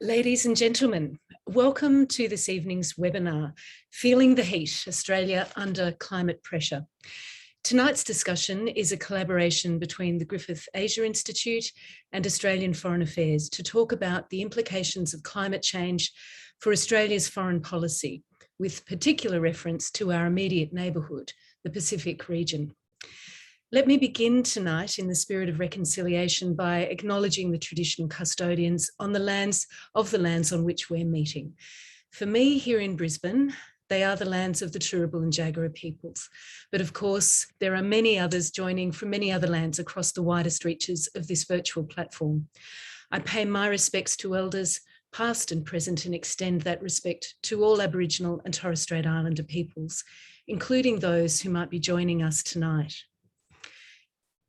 Ladies and gentlemen, welcome to this evening's webinar, Feeling the Heat, Australia Under Climate Pressure. Tonight's discussion is a collaboration between the Griffith Asia Institute and Australian Foreign Affairs to talk about the implications of climate change for Australia's foreign policy, with particular reference to our immediate neighbourhood, the Pacific region. Let me begin tonight in the spirit of reconciliation by acknowledging the traditional custodians on the lands on which we're meeting. For me, here in Brisbane, they are the lands of the Turrbal and Jagera peoples. But of course, there are many others joining from many other lands across the widest reaches of this virtual platform. I pay my respects to elders, past and present, and extend that respect to all Aboriginal and Torres Strait Islander peoples, including those who might be joining us tonight.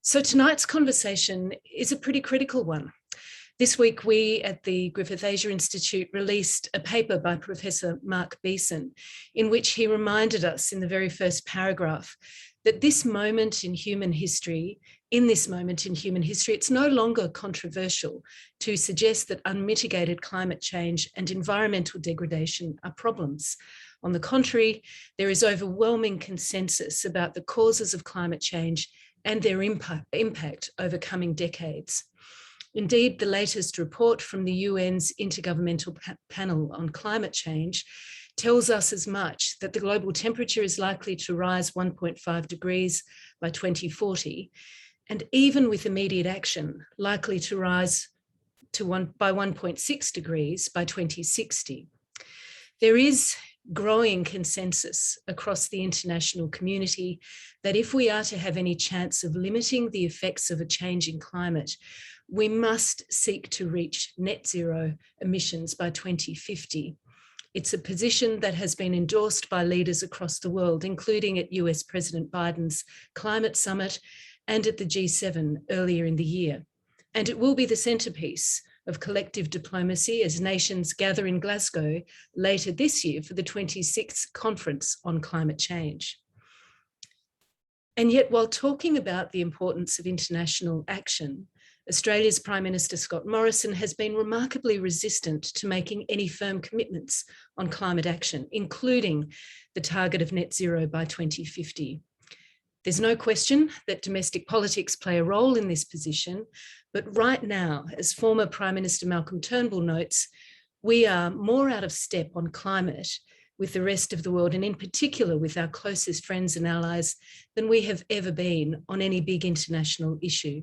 So tonight's conversation is a pretty critical one. This week, we at the Griffith Asia Institute released a paper by Professor Mark Beeson, in which he reminded us in the very first paragraph that in this moment in human history, it's no longer controversial to suggest that unmitigated climate change and environmental degradation are problems. On the contrary, there is overwhelming consensus about the causes of climate change and their impact over coming decades. Indeed, the latest report from the UN's Intergovernmental Panel on Climate Change tells us as much, that the global temperature is likely to rise 1.5 degrees by 2040, and even with immediate action, likely to rise by 1.6 degrees by 2060. There is growing consensus across the international community that if we are to have any chance of limiting the effects of a changing climate, we must seek to reach net zero emissions by 2050. It's a position that has been endorsed by leaders across the world, including at US President Biden's climate summit and at the G7 earlier in the year. And it will be the centrepiece of collective diplomacy as nations gather in Glasgow later this year for the 26th Conference on Climate Change. And yet, while talking about the importance of international action, Australia's Prime Minister Scott Morrison has been remarkably resistant to making any firm commitments on climate action, including the target of net zero by 2050. There's no question that domestic politics play a role in this position, but right now, as former Prime Minister Malcolm Turnbull notes, we are more out of step on climate with the rest of the world, and in particular with our closest friends and allies, than we have ever been on any big international issue.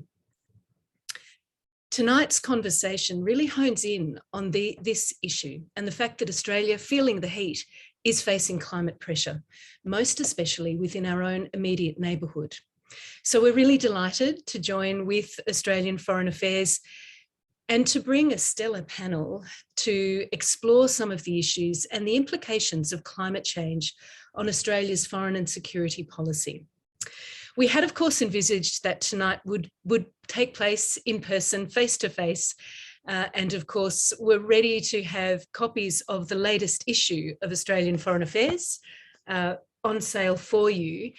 Tonight's conversation really hones in on this issue and the fact that Australia, feeling the heat, is facing climate pressure, most especially within our own immediate neighbourhood. So we're really delighted to join with Australian Foreign Affairs and to bring a stellar panel to explore some of the issues and the implications of climate change on Australia's foreign and security policy. We had, of course, envisaged that tonight would take place in person, face-to-face, and of course, we're ready to have copies of the latest issue of Australian Foreign Affairs on sale for you.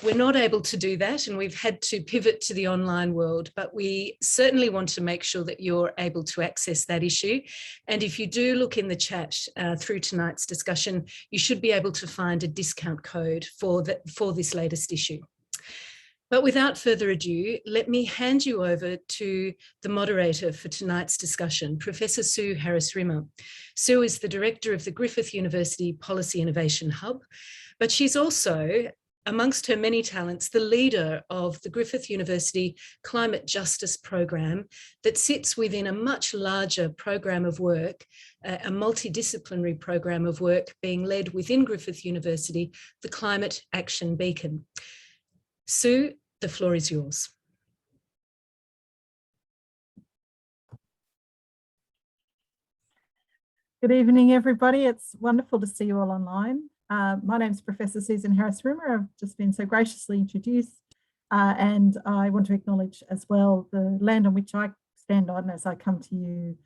We're not able to do that, and we've had to pivot to the online world, but we certainly want to make sure that you're able to access that issue. And if you do look in the chat through tonight's discussion, you should be able to find a discount code for this latest issue. But without further ado, let me hand you over to the moderator for tonight's discussion, Professor Sue Harris-Rimmer. Sue is the director of the Griffith University Policy Innovation Hub, but she's also, amongst her many talents, the leader of the Griffith University Climate Justice Program that sits within a much larger program of work, a multidisciplinary program of work being led within Griffith University, the Climate Action Beacon. Sue, the floor is yours. Good evening, everybody. It's wonderful to see you all online. My name is Professor Susan Harris-Rimmer. I've just been so graciously introduced, and I want to acknowledge as well the land on which I stand on as I come to you,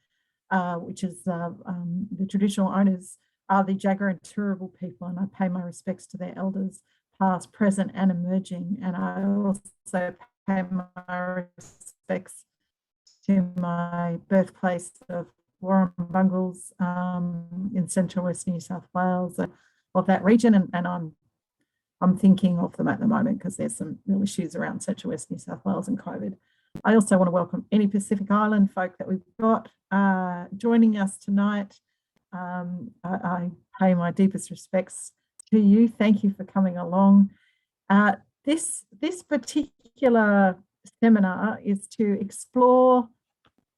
which is the traditional owners are the Jagera and Turrbal people, and I pay my respects to their elders, past, present, and emerging. And I also pay my respects to my birthplace of Warrumbungles in central west New South Wales, of that region, and I'm thinking of them at the moment because there's some real issues around central west New South Wales and COVID. I also want to welcome any Pacific Island folk that we've got joining us tonight. I pay my deepest respects to you. Thank you for coming along. This particular seminar is to explore,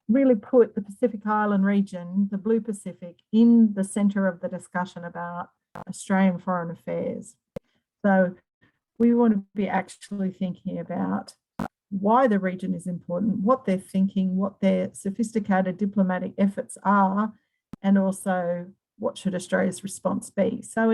really put the Pacific Island region, the Blue Pacific, in the centre of the discussion about Australian foreign affairs. So we want to be actually thinking about why the region is important, what they're thinking, what their sophisticated diplomatic efforts are, and also what should Australia's response be. So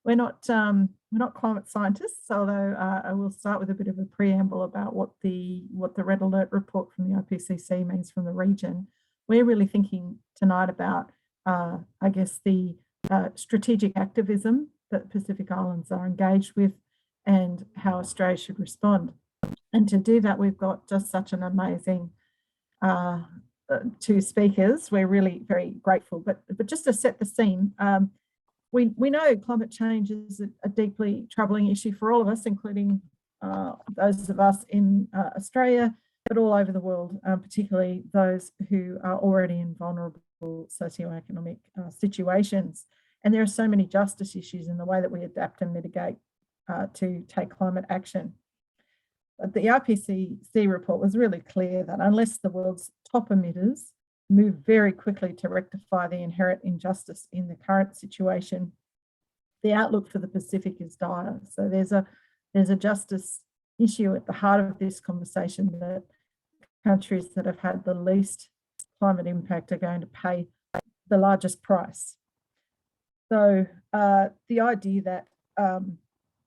we're not climate scientists, although I will start with a bit of a preamble about what the Red Alert report from the IPCC means from the region. We're really thinking tonight about, I guess, the strategic activism that Pacific Islands are engaged with and how Australia should respond. And to do that, we've got just such an amazing two speakers. We're really very grateful. But just to set the scene, we know climate change is a deeply troubling issue for all of us, including those of us in Australia, but all over the world, particularly those who are already in vulnerable socioeconomic situations. And there are so many justice issues in the way that we adapt and mitigate to take climate action. The IPCC report was really clear that unless the world's top emitters move very quickly to rectify the inherent injustice in the current situation, the outlook for the Pacific is dire. So there's a justice issue at the heart of this conversation, that countries that have had the least climate impact are going to pay the largest price. So the idea that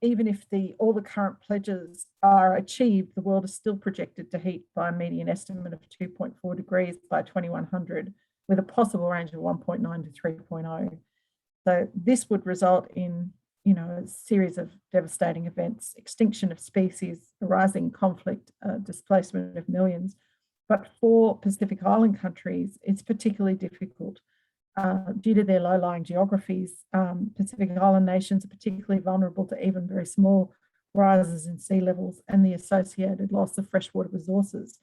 even if all the current pledges are achieved, the world is still projected to heat by a median estimate of 2.4 degrees by 2100, with a possible range of 1.9 to 3.0. So this would result in, a series of devastating events: extinction of species, a rising conflict, displacement of millions. But for Pacific Island countries, it's particularly difficult. Due to their low-lying geographies, Pacific Island nations are particularly vulnerable to even very small rises in sea levels and the associated loss of freshwater resources.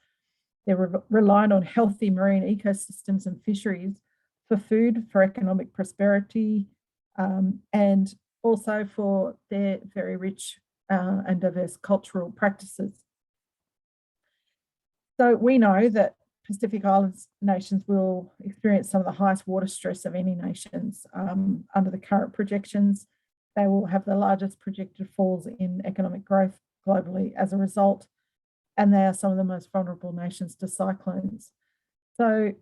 They're reliant on healthy marine ecosystems and fisheries for food, for economic prosperity, and also for their very rich and diverse cultural practices. So we know that Pacific Islands nations will experience some of the highest water stress of any nations under the current projections. They will have the largest projected falls in economic growth globally as a result, and they are some of the most vulnerable nations to cyclones. So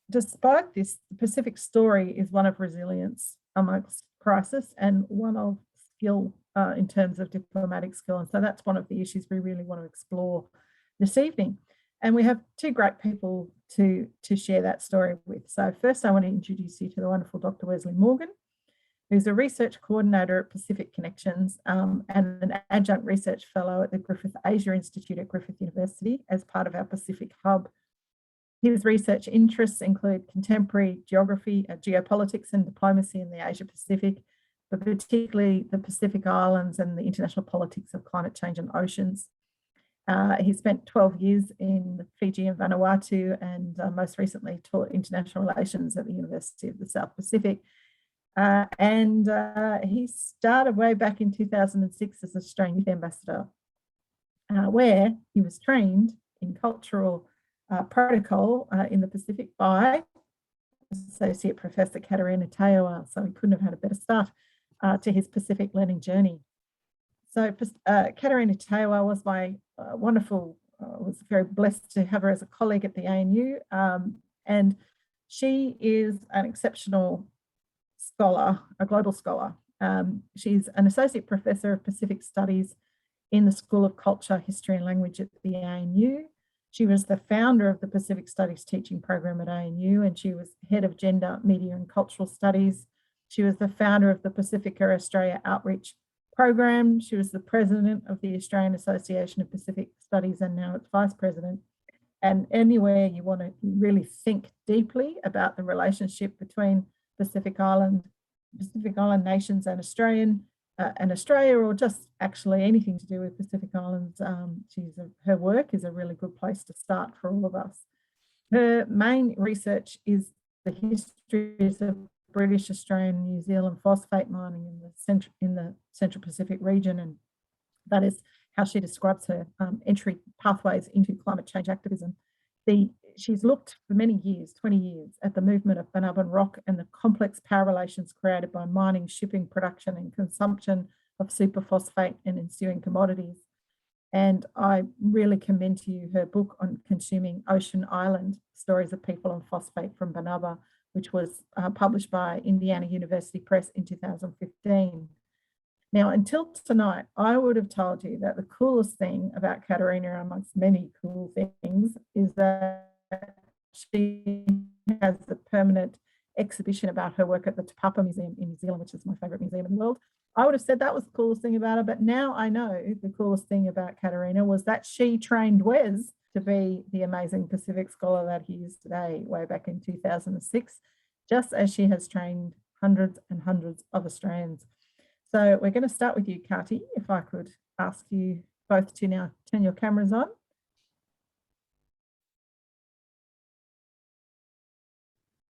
despite this, the Pacific story is one of resilience amongst crisis and one of skill in terms of diplomatic skill. And so that's one of the issues we really want to explore this evening. And we have two great people to share that story with. So first, I want to introduce you to the wonderful Dr. Wesley Morgan, who's a research coordinator at Pacific Connections and an adjunct research fellow at the Griffith Asia Institute at Griffith University as part of our Pacific Hub. His research interests include contemporary geography, geopolitics and diplomacy in the Asia Pacific, but particularly the Pacific Islands and the international politics of climate change and oceans. He spent 12 years in Fiji and Vanuatu, and most recently taught international relations at the University of the South Pacific. And he started way back in 2006 as Australian Youth Ambassador, where he was trained in cultural protocol in the Pacific by Associate Professor Katerina Teawa. So he couldn't have had a better start to his Pacific learning journey. So Katerina Teawa was my wonderful, was very blessed to have her as a colleague at the ANU. And she is an exceptional scholar, a global scholar. She's an associate professor of Pacific Studies in the School of Culture, History and Language at the ANU. She was the founder of the Pacific Studies teaching program at ANU, and she was head of Gender, Media and Cultural Studies. She was the founder of the Pacifica Australia Outreach Program. She was the president of the Australian Association of Pacific Studies and now its vice president. And anywhere you want to really think deeply about the relationship between Pacific Island nations and Australia, or just actually anything to do with Pacific Islands, her work is a really good place to start for all of us. Her main research is the histories of British, Australian, New Zealand phosphate mining in the Central Pacific region, and that is how she describes her entry pathways into climate change activism. She's looked for many years, 20 years, at the movement of Banaba rock and the complex power relations created by mining, shipping, production and consumption of superphosphate and ensuing commodities. And I really commend to you her book on consuming Ocean Island, Stories of People and Phosphate from Banaba, which was published by Indiana University Press in 2015. Now, until tonight, I would have told you that the coolest thing about Katerina, amongst many cool things, is that she has a permanent exhibition about her work at the Te Papa Museum in New Zealand, which is my favourite museum in the world. I would have said that was the coolest thing about her, but now I know the coolest thing about Katerina was that she trained Wes to be the amazing Pacific scholar that he is today, way back in 2006, just as she has trained hundreds and hundreds of Australians. So we're going to start with you, Kati, if I could ask you both to now turn your cameras on.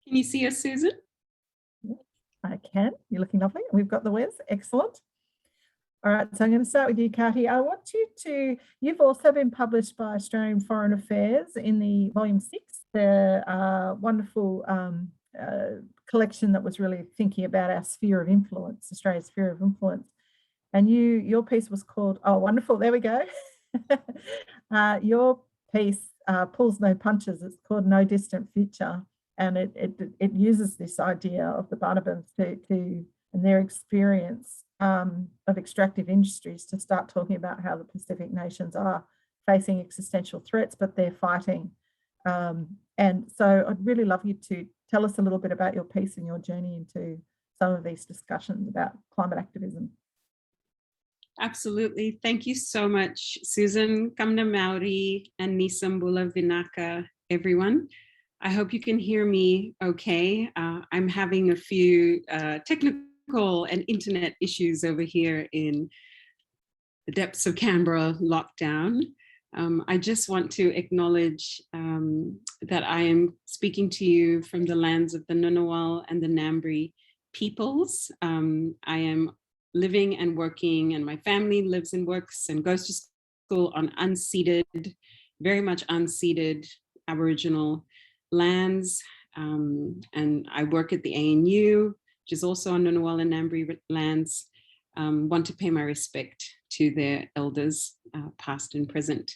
Can you see us, Susan? I can. You're looking lovely. We've got the Wes. Excellent. All right, so I'm going to start with you, Kati. I want you to, you've also been published by Australian Foreign Affairs in the volume 6, the wonderful collection that was really thinking about our sphere of influence, Australia's sphere of influence. And your piece was called, oh, wonderful, there we go. Your piece pulls no punches. It's called No Distant Future. And it uses this idea of the Banabans and their experience of extractive industries to start talking about how the Pacific nations are facing existential threats, but they're fighting. And so I'd really love you to tell us a little bit about your piece and your journey into some of these discussions about climate activism. Absolutely. Thank you so much, Susan. Kamna Maori and Nisambula Vinaka, everyone. I hope you can hear me okay. I'm having a few technical and internet issues over here in the depths of Canberra lockdown. I just want to acknowledge that I am speaking to you from the lands of the Ngunnawal and the Ngambri peoples. I am living and working, and my family lives and works and goes to school on unceded, very much unceded Aboriginal lands. And I work at the ANU, which is also on Ngunnawal and Ngambri lands. Want to pay my respect to their elders, past and present.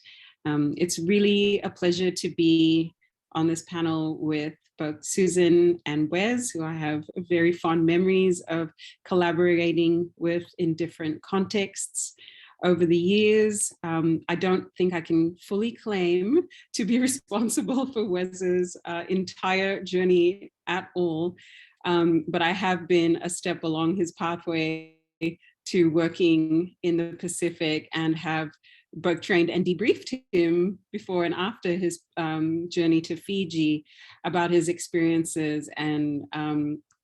It's really a pleasure to be on this panel with both Susan and Wes, who I have very fond memories of collaborating with in different contexts over the years. I don't think I can fully claim to be responsible for Wes's entire journey at all, but I have been a step along his pathway to working in the Pacific and have both trained and debriefed him before and after his journey to Fiji about his experiences. And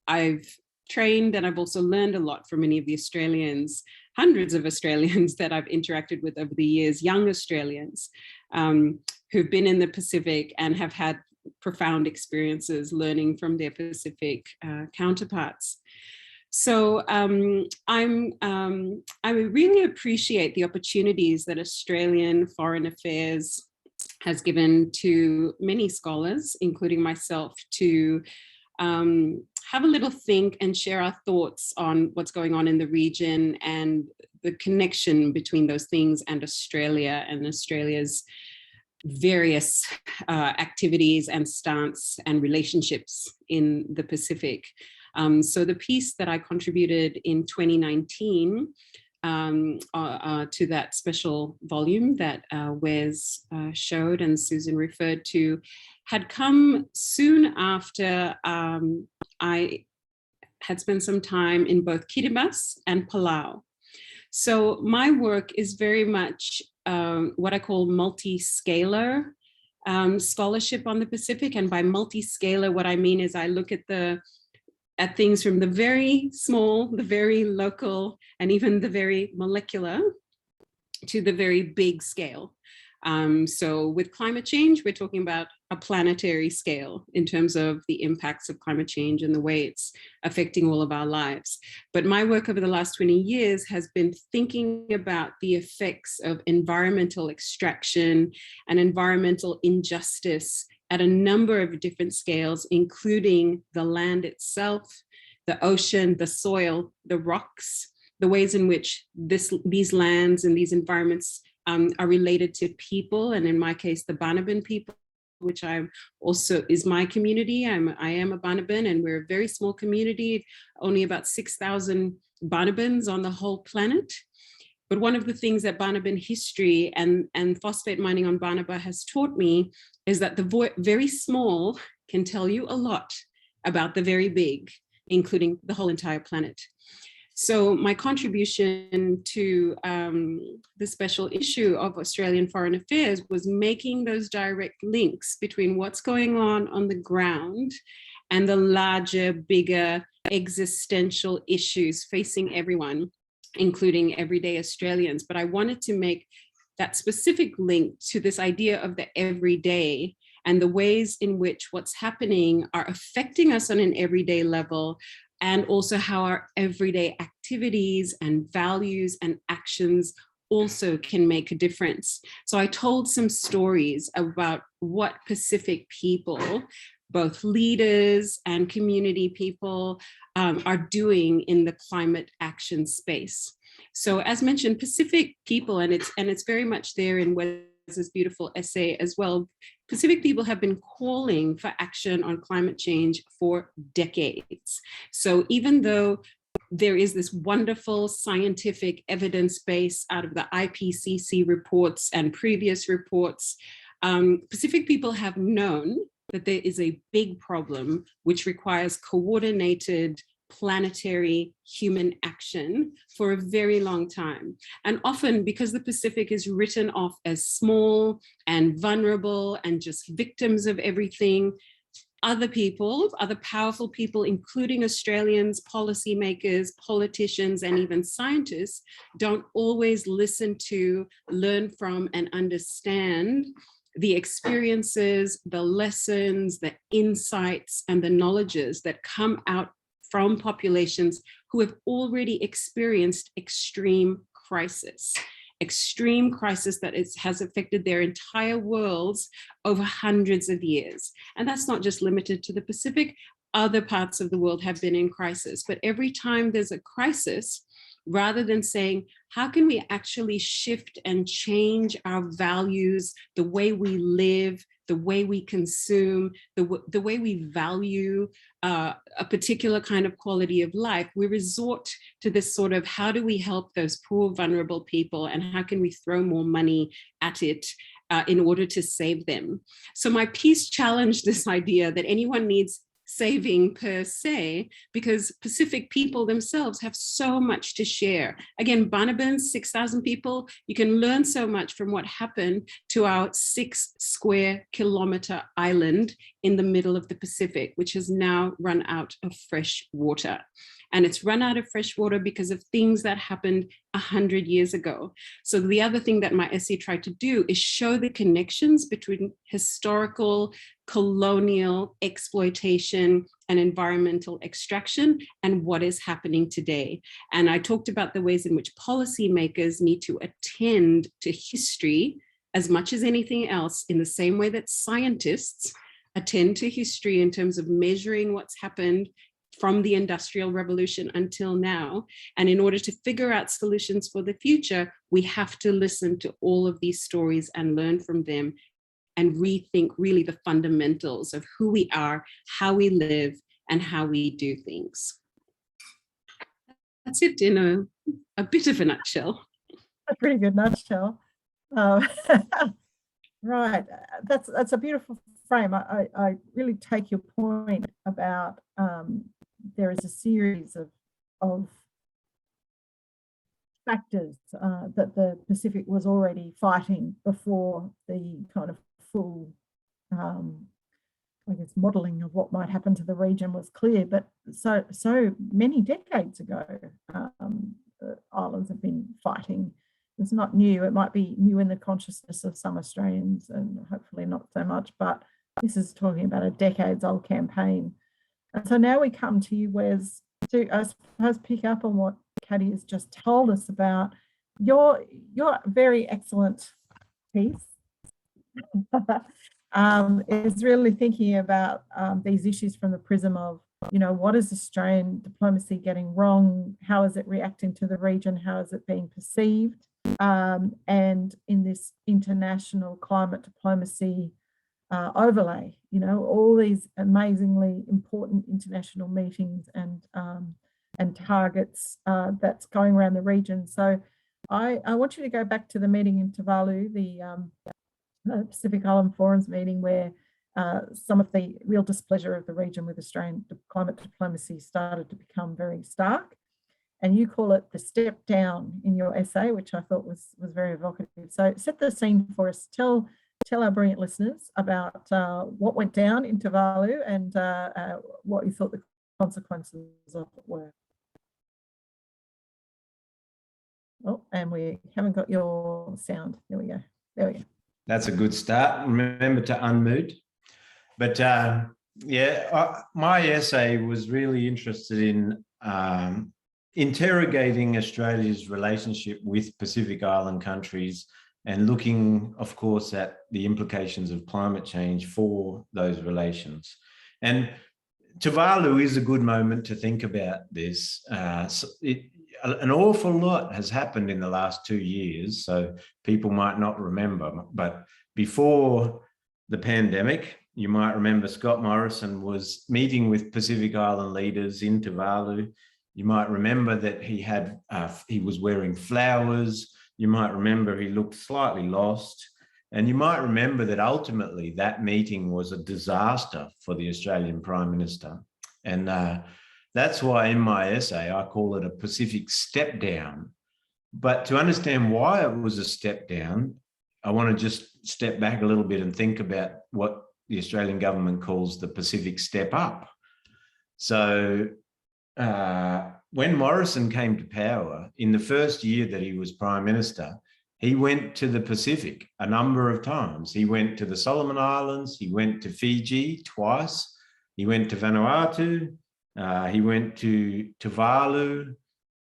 I've trained and I've also learned a lot from many of the Australians, hundreds of Australians that I've interacted with over the years, young Australians who've been in the Pacific and have had profound experiences learning from their Pacific counterparts. So I really appreciate the opportunities that Australian Foreign Affairs has given to many scholars, including myself, to have a little think and share our thoughts on what's going on in the region and the connection between those things and Australia and Australia's various activities and stance and relationships in the Pacific. So the piece that I contributed in 2019 to that special volume that Wes showed and Susan referred to had come soon after I had spent some time in both Kiribati and Palau. So my work is very much what I call multi-scalar scholarship on the Pacific. And by multi-scalar, what I mean is I look at things from the very small, the very local, and even the very molecular to the very big scale. So with climate change, we're talking about a planetary scale in terms of the impacts of climate change and the way it's affecting all of our lives. But my work over the last 20 years has been thinking about the effects of environmental extraction and environmental injustice at a number of different scales, including the land itself, the ocean, the soil, the rocks, the ways in which these lands and these environments are related to people, and in my case, the Banabin people, which is my community. I am a Banabin, and we're a very small community, only about 6,000 Banabins on the whole planet. But one of the things that Banabin history and phosphate mining on Banaba has taught me is that the very small can tell you a lot about the very big, including the whole entire planet. So my contribution to the special issue of Australian Foreign Affairs was making those direct links between what's going on the ground and the larger, bigger existential issues facing everyone, including everyday Australians. But I wanted to make that specific link to this idea of the everyday and the ways in which what's happening are affecting us on an everyday level, and also how our everyday activities and values and actions also can make a difference. So I told some stories about what Pacific people, both leaders and community people, are doing in the climate action space. So as mentioned, Pacific people, and it's very much there in Wes's beautiful essay as well, Pacific people have been calling for action on climate change for decades. So even though there is this wonderful scientific evidence base out of the IPCC reports and previous reports, Pacific people have known that there is a big problem which requires coordinated planetary human action for a very long time. And often because the Pacific is written off as small and vulnerable and just victims of everything, other people, other powerful people, including Australians, policymakers, politicians, and even scientists, don't always listen to, learn from, and understand the experiences, the lessons, the insights, and the knowledges that come out from populations who have already experienced extreme crisis that has affected their entire worlds over hundreds of years. And that's not just limited to the Pacific. Other parts of the world have been in crisis. But every time there's a crisis, rather than saying, how can we actually shift and change our values, the way we live, the way we consume, the way we value a particular kind of quality of life, we resort to this sort of, how do we help those poor, vulnerable people, and how can we throw more money at it in order to save them? So my piece challenged this idea that anyone needs saving per se, because Pacific people themselves have so much to share. Again, Banabins, 6,000 people, you can learn so much from what happened to our 6 square kilometer island in the middle of the Pacific, which has now run out of fresh water. And it's run out of fresh water because of things that happened 100 years ago. So the other thing that my essay tried to do is show the connections between historical, colonial exploitation and environmental extraction and what is happening today. And I talked about the ways in which policymakers need to attend to history as much as anything else, in the same way that scientists attend to history in terms of measuring what's happened from the Industrial Revolution until now. And in order to figure out solutions for the future, we have to listen to all of these stories and learn from them and rethink really the fundamentals of who we are, how we live, and how we do things. That's it in a bit of a nutshell. A pretty good nutshell. Right, that's a beautiful frame. I really take your point about there is a series of factors that the Pacific was already fighting before the kind of full I guess, modelling of what might happen to the region was clear. But so many decades ago, islands have been fighting. It's not new. It might be new in the consciousness of some Australians, and hopefully not so much, but this is talking about a decades-old campaign. And so now we come to you, Wes, to, I suppose, pick up on what Katie has just told us about your very excellent piece. Is really thinking about these issues from the prism of, what is Australian diplomacy getting wrong? How is it reacting to the region? How is it being perceived? And in this international climate diplomacy overlay, all these amazingly important international meetings and targets that's going around the region. So I want you to go back to the meeting in Tuvalu, the Pacific Island Forums meeting, where some of the real displeasure of the region with Australian climate diplomacy started to become very stark. And you call it the step down in your essay, which I thought was very evocative. So set the scene for us. Tell our brilliant listeners about what went down in Tuvalu and what you thought the consequences of it were. Oh, and we haven't got your sound. There we go. That's a good start. Remember to unmute. But my essay was really interested in interrogating Australia's relationship with Pacific Island countries and looking, of course, at the implications of climate change for those relations. And Tuvalu is a good moment to think about this. An awful lot has happened in the last 2 years, so people might not remember, but before the pandemic, you might remember Scott Morrison was meeting with Pacific Island leaders in Tuvalu. You might remember that he was wearing flowers. You might remember he looked slightly lost. And you might remember that ultimately that meeting was a disaster for the Australian Prime Minister. And that's why in my essay, I call it a Pacific step down. But to understand why it was a step down, I want to just step back a little bit and think about what the Australian government calls the Pacific step up. So when Morrison came to power, in the first year that he was Prime Minister, he went to the Pacific a number of times. He went to the Solomon Islands, he went to Fiji twice, he went to Vanuatu, he went to Tuvalu,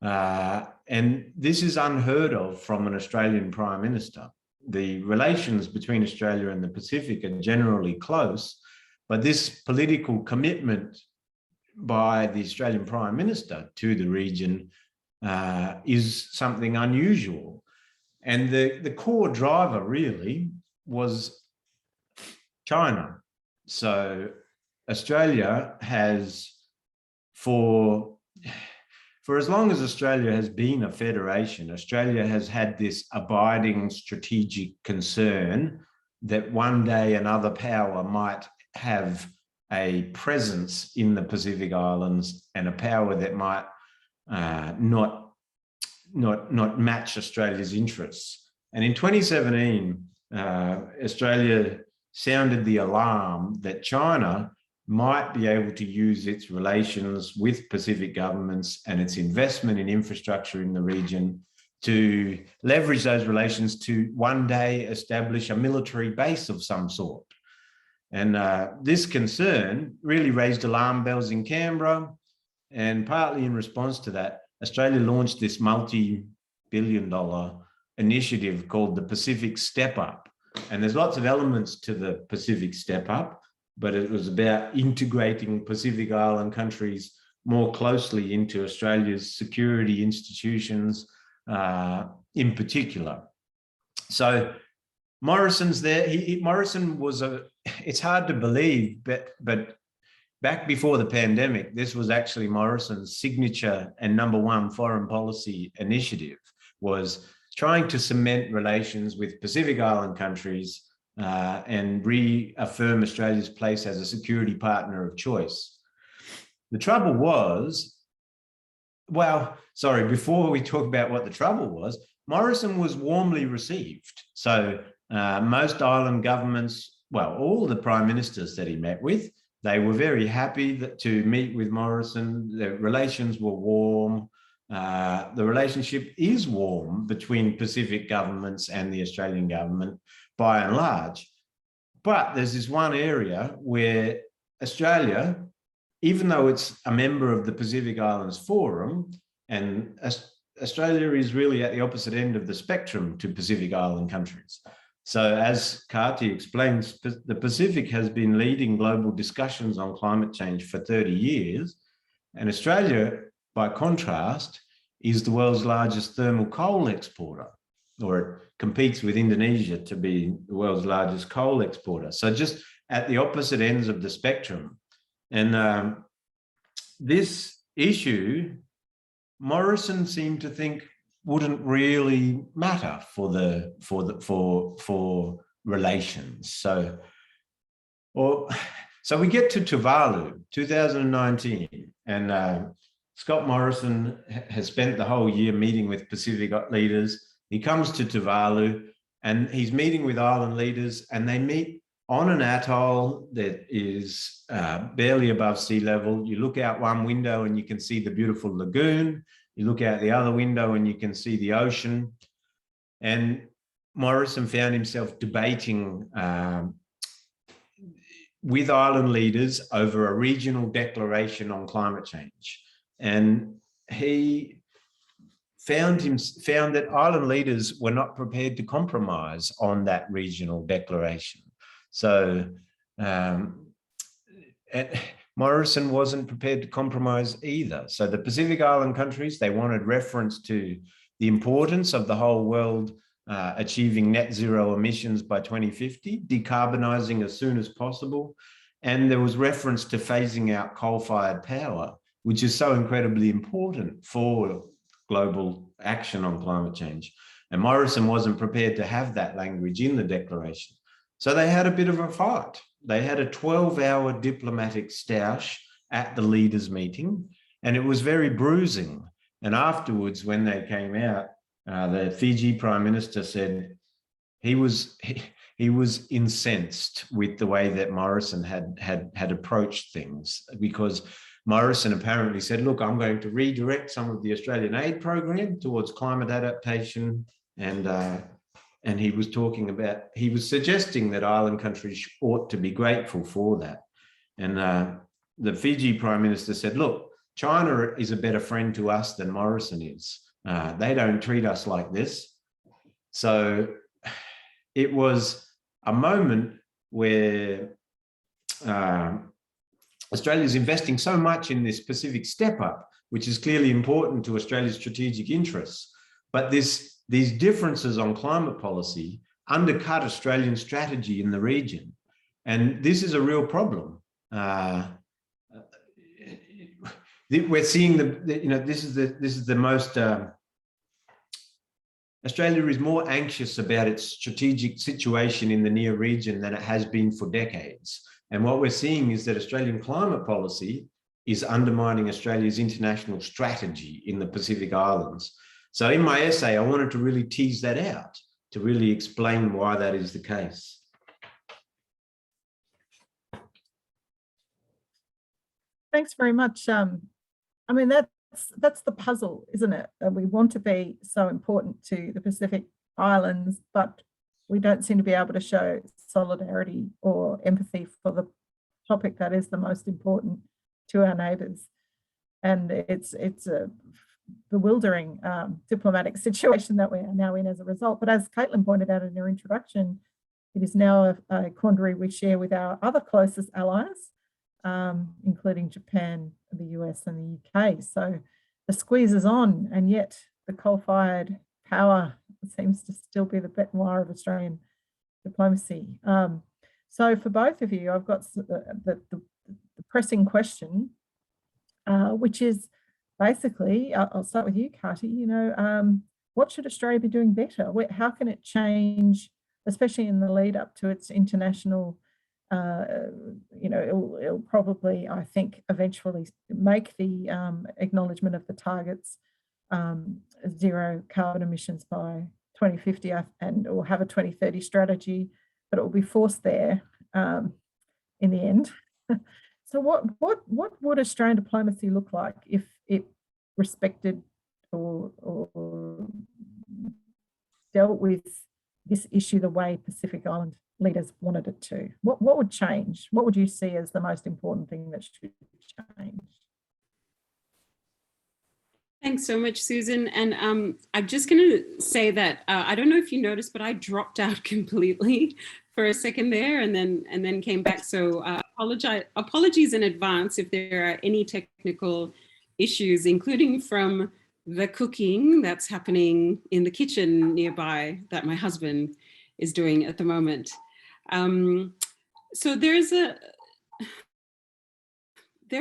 and this is unheard of from an Australian Prime Minister. The relations between Australia and the Pacific are generally close, but this political commitment by the Australian Prime Minister to the region is something unusual. And the core driver really was China. So Australia has, for as long as Australia has been a federation, Australia has had this abiding strategic concern that one day another power might have a presence in the Pacific Islands, and a power that might not match Australia's interests. And in 2017, Australia sounded the alarm that China might be able to use its relations with Pacific governments and its investment in infrastructure in the region to leverage those relations to one day establish a military base of some sort. And this concern really raised alarm bells in Canberra, and partly in response to that, Australia launched this multi-billion-dollar initiative called the Pacific Step Up. And there's lots of elements to the Pacific Step Up, but it was about integrating Pacific Island countries more closely into Australia's security institutions in particular. So Morrison's there. Morrison was it's hard to believe, but back before the pandemic, this was actually Morrison's signature and #1 foreign policy initiative, was trying to cement relations with Pacific Island countries and reaffirm Australia's place as a security partner of choice. The trouble was, before we talk about what the trouble was, Morrison was warmly received. So most island governments well, all the prime ministers that he met with, they were very happy to meet with Morrison. The relations were warm. The relationship is warm between Pacific governments and the Australian government by and large. But there's this one area where Australia, even though it's a member of the Pacific Islands Forum, and Australia is really at the opposite end of the spectrum to Pacific Island countries. So as Kati explains, the Pacific has been leading global discussions on climate change for 30 years. And Australia, by contrast, is the world's largest thermal coal exporter, or it competes with Indonesia to be the world's largest coal exporter. So just at the opposite ends of the spectrum. And this issue, Morrison seemed to think wouldn't really matter for relations. So we get to Tuvalu, 2019, and Scott Morrison has spent the whole year meeting with Pacific leaders. He comes to Tuvalu and he's meeting with island leaders, and they meet on an atoll that is barely above sea level. You look out one window and you can see the beautiful lagoon. You look out the other window and you can see the ocean. And Morrison found himself debating with island leaders over a regional declaration on climate change. And he found that island leaders were not prepared to compromise on that regional declaration. So Morrison wasn't prepared to compromise either. So the Pacific Island countries, they wanted reference to the importance of the whole world achieving net zero emissions by 2050, decarbonizing as soon as possible. And there was reference to phasing out coal-fired power, which is so incredibly important for global action on climate change. And Morrison wasn't prepared to have that language in the declaration. So they had a bit of a fight. They had a 12-hour diplomatic stoush at the leaders' meeting, and it was very bruising. And afterwards, when they came out, the Fiji Prime Minister said he was incensed with the way that Morrison had approached things, because Morrison apparently said, look, I'm going to redirect some of the Australian aid program towards climate adaptation. And he was suggesting that island countries ought to be grateful for that. And the Fiji Prime Minister said, look, China is a better friend to us than Morrison is. They don't treat us like this. So it was a moment where Australia is investing so much in this Pacific step up, which is clearly important to Australia's strategic interests. But these differences on climate policy undercut Australian strategy in the region. And this is a real problem. We're seeing this is the most, Australia is more anxious about its strategic situation in the near region than it has been for decades. And what we're seeing is that Australian climate policy is undermining Australia's international strategy in the Pacific Islands. So in my essay, I wanted to really tease that out, to really explain why that is the case. Thanks very much. I mean, that's the puzzle, isn't it? We want to be so important to the Pacific Islands, but we don't seem to be able to show solidarity or empathy for the topic that is the most important to our neighbours. And it's a bewildering diplomatic situation that we are now in as a result. But as Caitlin pointed out in her introduction, it is now a quandary we share with our other closest allies, including Japan, the US and the UK. So the squeeze is on, and yet the coal-fired power seems to still be the bête noire of Australian diplomacy. So for both of you, I've got the pressing question, which is basically, I'll start with you, Kati, what should Australia be doing better? How can it change, especially in the lead up to its international, it'll probably, I think, eventually make the acknowledgement of the targets, zero carbon emissions by 2050, and will have a 2030 strategy, but it will be forced there in the end. So what would Australian diplomacy look like if it respected or dealt with this issue the way Pacific Island leaders wanted it to? What would change? What would you see as the most important thing that should change? Thanks so much, Susan. And I'm just going to say that I don't know if you noticed, but I dropped out completely for a second there, and then came back. So apologies in advance if there are any technical issues, including from the cooking that's happening in the kitchen nearby that my husband is doing at the moment. So there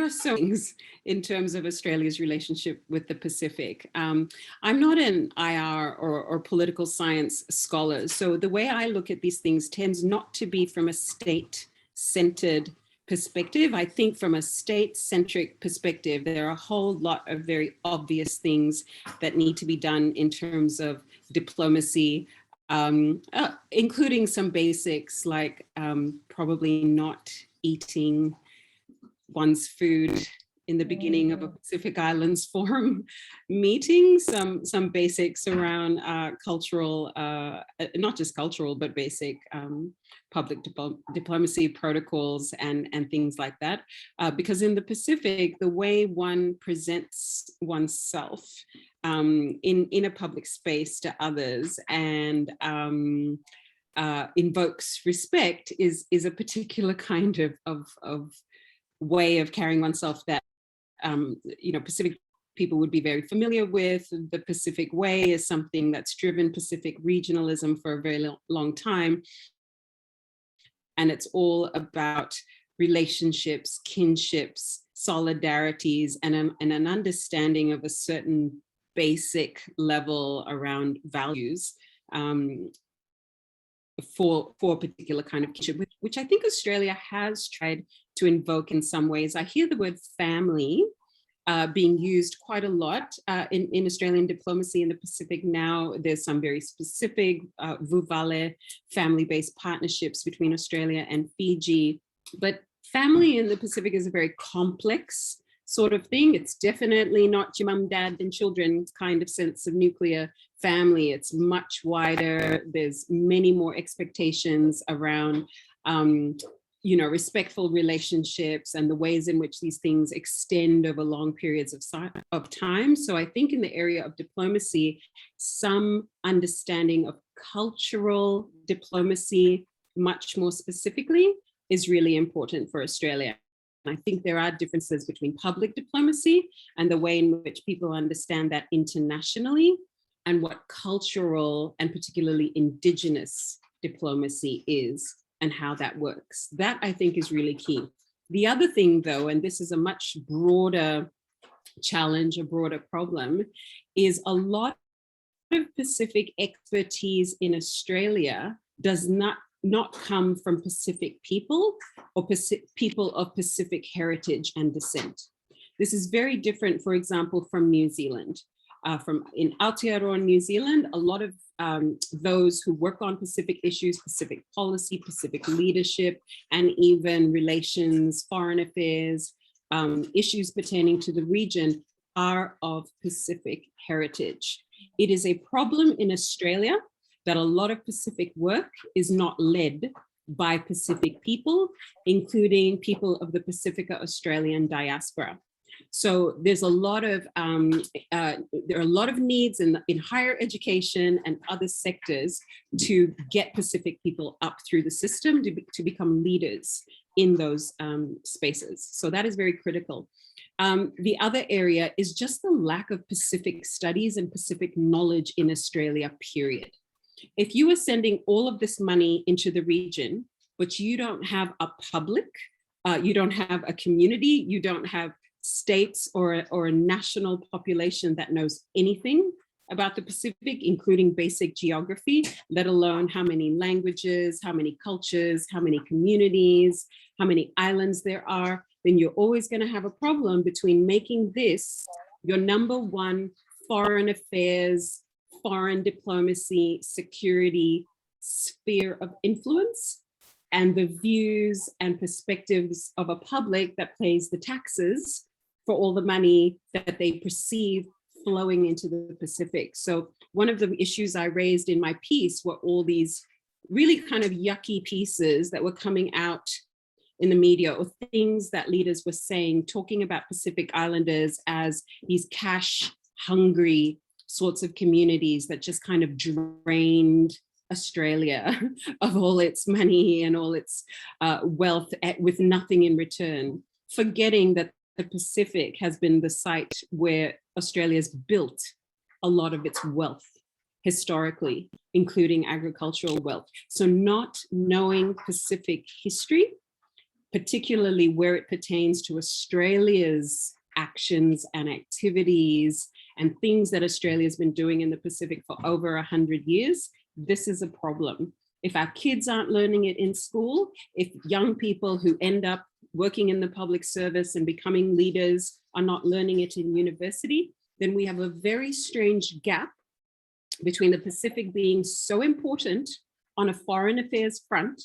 are so things in terms of Australia's relationship with the Pacific. I'm not an IR or political science scholar, so the way I look at these things tends not to be from a state-centered perspective. I think from a state-centric perspective, there are a whole lot of very obvious things that need to be done in terms of diplomacy, including some basics like probably not eating one's food in the beginning of a Pacific Islands Forum meeting, some basics around cultural, not just cultural, but basic public diplomacy protocols and things like that. Because in the Pacific, the way one presents oneself in a public space to others and invokes respect is a particular kind of way of carrying oneself that Pacific people would be very familiar with. The Pacific Way is something that's driven Pacific regionalism for a very long time. And it's all about relationships, kinships, solidarities, and an understanding of a certain basic level around values for a particular kind of kinship, which I think Australia has tried to invoke in some ways. I hear the word family being used quite a lot in Australian diplomacy in the Pacific now. There's some very specific Vuvale family-based partnerships between Australia and Fiji. But family in the Pacific is a very complex sort of thing. It's definitely not your mum, dad, and children kind of sense of nuclear family. It's much wider. There's many more expectations around respectful relationships and the ways in which these things extend over long periods of time. So I think in the area of diplomacy, some understanding of cultural diplomacy, much more specifically, is really important for Australia. I think there are differences between public diplomacy and the way in which people understand that internationally, and what cultural and particularly Indigenous diplomacy is and how that works. That I think is really key. The other thing though, and this is a much broader challenge, a broader problem, is a lot of Pacific expertise in Australia does not come from Pacific people or people of Pacific heritage and descent. This is very different, for example, from New Zealand. In Aotearoa, New Zealand, a lot of those who work on Pacific issues, Pacific policy, Pacific leadership, and even relations, foreign affairs, issues pertaining to the region are of Pacific heritage. It is a problem in Australia that a lot of Pacific work is not led by Pacific people, including people of the Pacifica Australian diaspora. So there's a lot of there are a lot of needs in higher education and other sectors to get Pacific people up through the system to become leaders in those spaces. So that is very critical. The other area is just the lack of Pacific studies and Pacific knowledge in Australia, period. If you are sending all of this money into the region, but you don't have a public, you don't have a community, you don't have states or a national population that knows anything about the Pacific, including basic geography, let alone how many languages, how many cultures, how many communities, how many islands there are, then you're always going to have a problem between making this your number one foreign affairs, foreign diplomacy, security sphere of influence, and the views and perspectives of a public that pays the taxes for all the money that they perceive flowing into the Pacific. So one of the issues I raised in my piece were all these really kind of yucky pieces that were coming out in the media, or things that leaders were saying, talking about Pacific Islanders as these cash hungry sorts of communities that just kind of drained Australia of all its money and all its wealth with nothing in return, forgetting that the Pacific has been the site where Australia's built a lot of its wealth historically, including agricultural wealth. So not knowing Pacific history, particularly where it pertains to Australia's actions and activities and things that Australia's been doing in the Pacific for over 100 years, this is a problem. If our kids aren't learning it in school, if young people who end up working in the public service and becoming leaders are not learning it in university, then we have a very strange gap between the Pacific being so important on a foreign affairs front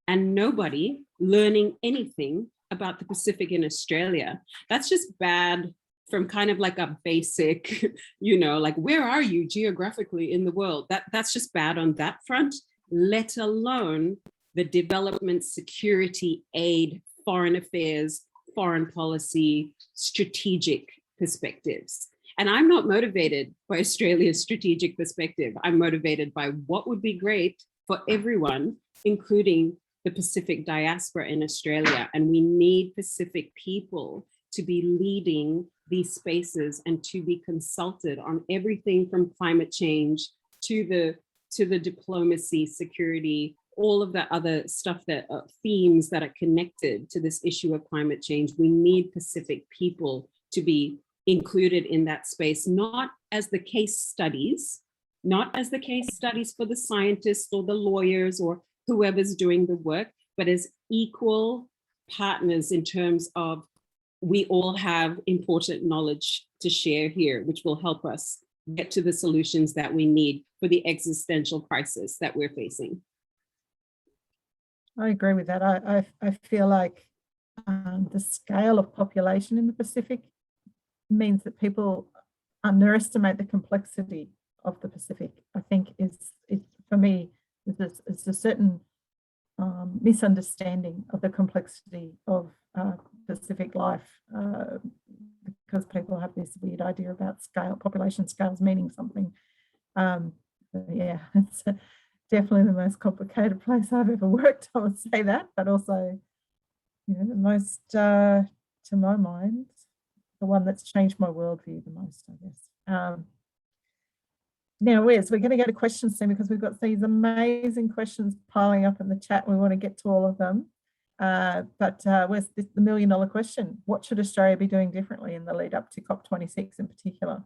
and nobody learning anything about the Pacific in Australia. That's just bad from kind of like a basic, like where are you geographically in the world? That's just bad on that front, let alone the development, security, aid, foreign affairs, foreign policy, strategic perspectives. And I'm not motivated by Australia's strategic perspective. I'm motivated by what would be great for everyone, including the Pacific diaspora in Australia. And we need Pacific people to be leading these spaces and to be consulted on everything from climate change to the diplomacy, security, all of the other stuff that themes that are connected to this issue of climate change. We need Pacific people to be included in that space, not as the case studies, not as the case studies for the scientists or the lawyers or whoever's doing the work, but as equal partners in terms of we all have important knowledge to share here, which will help us get to the solutions that we need for the existential crisis that we're facing. I agree with that. I feel like the scale of population in the Pacific means that people underestimate the complexity of the Pacific. I think for me, it's a certain misunderstanding of the complexity of Pacific life because people have this weird idea about scale, population scales meaning something. Yeah, it's definitely the most complicated place I've ever worked, I would say that, but also, the most, to my mind, the one that's changed my worldview the most, I guess. Now, Wes, we're going to go to questions soon because we've got these amazing questions piling up in the chat. We want to get to all of them. But Wes, the $1 million question, what should Australia be doing differently in the lead up to COP26 in particular?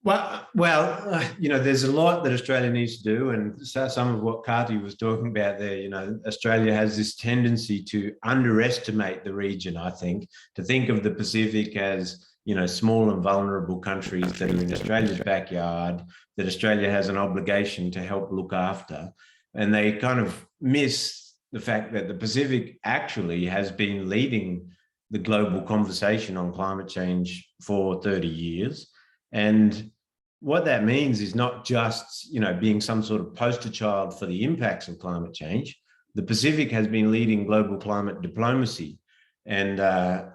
Well, there's a lot that Australia needs to do, and some of what Kati was talking about there, Australia has this tendency to underestimate the region, I think, to think of the Pacific as, small and vulnerable countries that are in Australia's backyard, that Australia has an obligation to help look after. And they kind of miss the fact that the Pacific actually has been leading the global conversation on climate change for 30 years. And what that means is not just, being some sort of poster child for the impacts of climate change. The Pacific has been leading global climate diplomacy and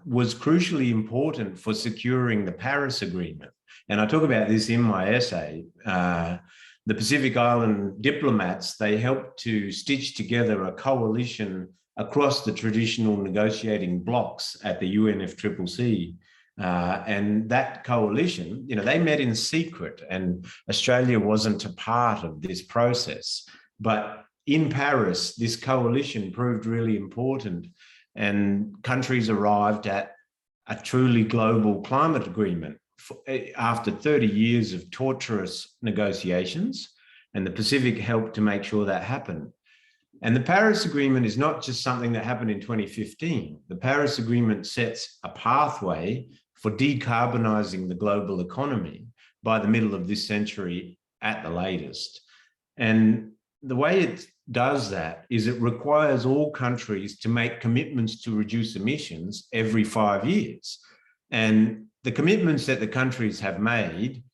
was crucially important for securing the Paris Agreement. And I talk about this in my essay. The Pacific Island diplomats, they helped to stitch together a coalition across the traditional negotiating blocs at the UNFCCC. And that coalition, they met in secret, and Australia wasn't a part of this process. But in Paris, this coalition proved really important, and countries arrived at a truly global climate agreement after 30 years of torturous negotiations, and the Pacific helped to make sure that happened. And the Paris Agreement is not just something that happened in 2015. The Paris Agreement sets a pathway for decarbonising the global economy by the middle of this century at the latest. And the way does that is it requires all countries to make commitments to reduce emissions every 5 years. And the commitments that the countries have made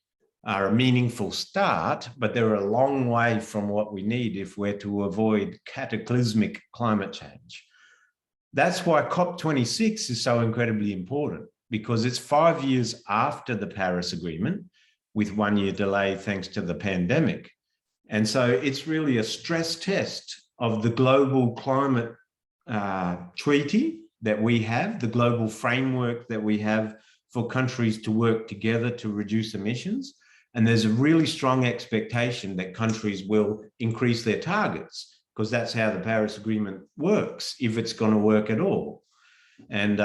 are a meaningful start, but they're a long way from what we need if we're to avoid cataclysmic climate change. That's why COP26 is so incredibly important, because it's 5 years after the Paris Agreement, with 1 year delay thanks to the pandemic. And so it's really a stress test of the global climate treaty that we have, the global framework that we have for countries to work together to reduce emissions. And there's a really strong expectation that countries will increase their targets, because that's how the Paris Agreement works, if it's going to work at all. And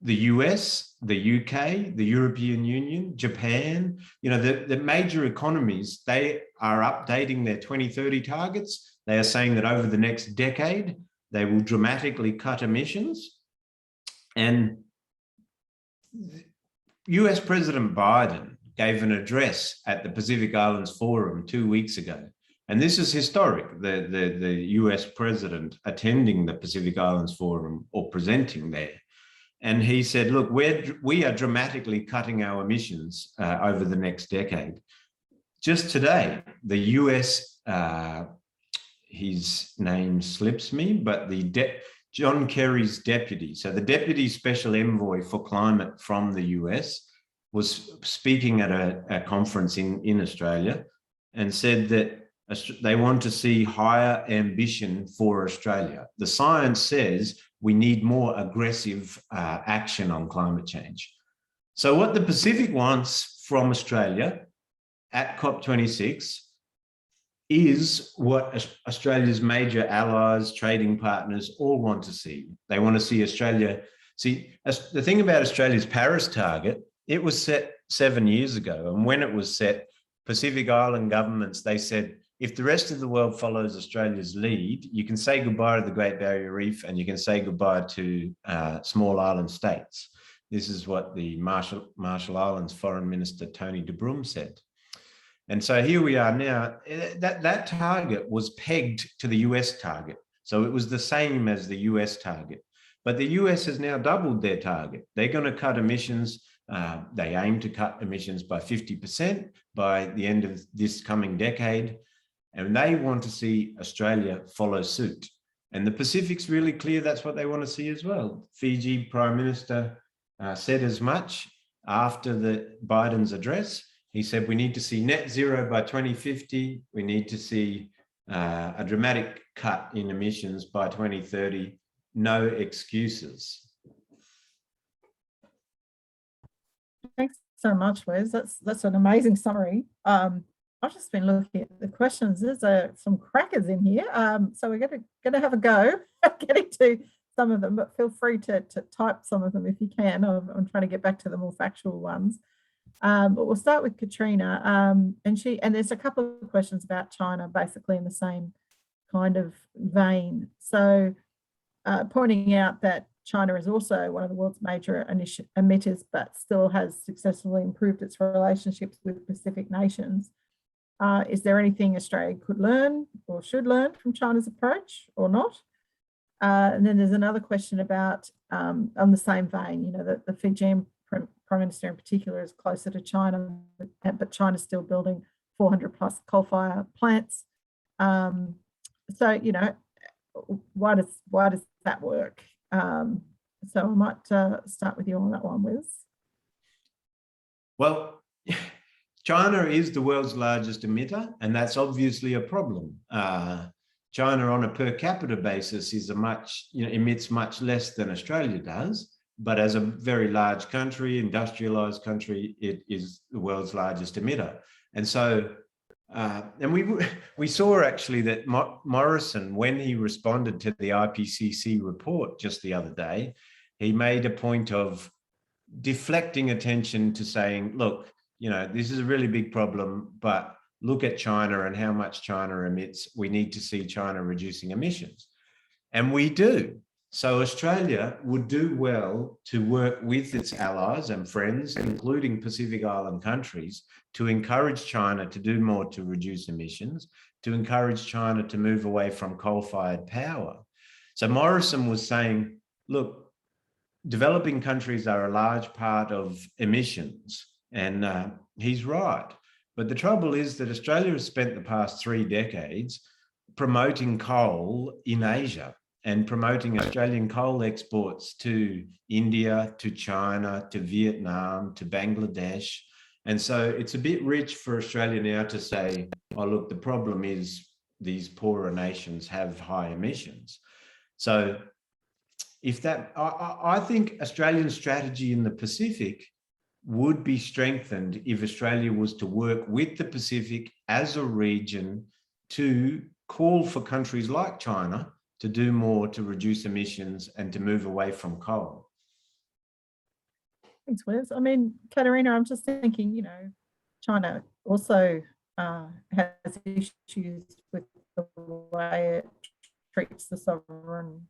the US, the UK, the European Union, Japan, the major economies, they are updating their 2030 targets. They are saying that over the next decade, they will dramatically cut emissions. And US President Biden gave an address at the Pacific Islands Forum 2 weeks ago. And this is historic, the US president attending the Pacific Islands Forum or presenting there. And he said, look, we are dramatically cutting our emissions over the next decade. Just today, the US, his name slips me, but John Kerry's deputy, so the deputy special envoy for climate from the US, was speaking at a conference in Australia and said that they want to see higher ambition for Australia. The science says we need more aggressive action on climate change. So what the Pacific wants from Australia at COP26 is what Australia's major allies, trading partners all want to see. They want to see Australia. See, the thing about Australia's Paris target, it was set 7 years ago. And when it was set, Pacific Island governments, they said, if the rest of the world follows Australia's lead, you can say goodbye to the Great Barrier Reef and you can say goodbye to small island states. This is what the Marshall Islands Foreign Minister Tony de Bruym said. And so here we are now. That target was pegged to the US target. So it was the same as the US target. But the US has now doubled their target. They're going to cut emissions. They aim to cut emissions by 50% by the end of this coming decade. And they want to see Australia follow suit. And the Pacific's really clear that's what they want to see as well. Fiji Prime Minister said as much after Biden's address. He said, we need to see net zero by 2050. We need to see a dramatic cut in emissions by 2030. No excuses. Thanks so much, Wes. That's an amazing summary. I've just been looking at the questions. There's some crackers in here. So we're going to have a go at getting to some of them, but feel free to type some of them if you can. I'm trying to get back to the more factual ones. But we'll start with Katrina. And there's a couple of questions about China, basically in the same kind of vein. So pointing out that China is also one of the world's major emitters, but still has successfully improved its relationships with Pacific nations. Is there anything Australia could learn or should learn from China's approach or not? And then there's another question about, on the same vein, that the Fijian Prime Minister in particular is closer to China, but China's still building 400 plus coal-fired plants. So, why does that work? So I might start with you on that one, Wes. Well, China is the world's largest emitter, and that's obviously a problem. China, on a per capita basis, emits much less than Australia does, but as a very large country, industrialized country, it is the world's largest emitter. And so, and we saw actually that Morrison, when he responded to the IPCC report just the other day, he made a point of deflecting attention to saying, look, this is a really big problem, but look at China and how much China emits. We need to see China reducing emissions. And we do. So Australia would do well to work with its allies and friends, including Pacific Island countries, to encourage China to do more to reduce emissions. to encourage China to move away from coal-fired power. So Morrison was saying, look, developing countries are a large part of emissions, and he's right. But the trouble is that Australia has spent the past 3 decades promoting coal in Asia and promoting Australian coal exports to India, to China, to Vietnam, to Bangladesh. And so it's a bit rich for Australia now to say, oh, look, the problem is these poorer nations have high emissions. So if that, I think Australian strategy in the Pacific would be strengthened if Australia was to work with the Pacific as a region to call for countries like China to do more to reduce emissions and to move away from coal. Thanks, Wes. I mean, Katerina, I'm just thinking, you know, China also has issues with the way it treats the sovereign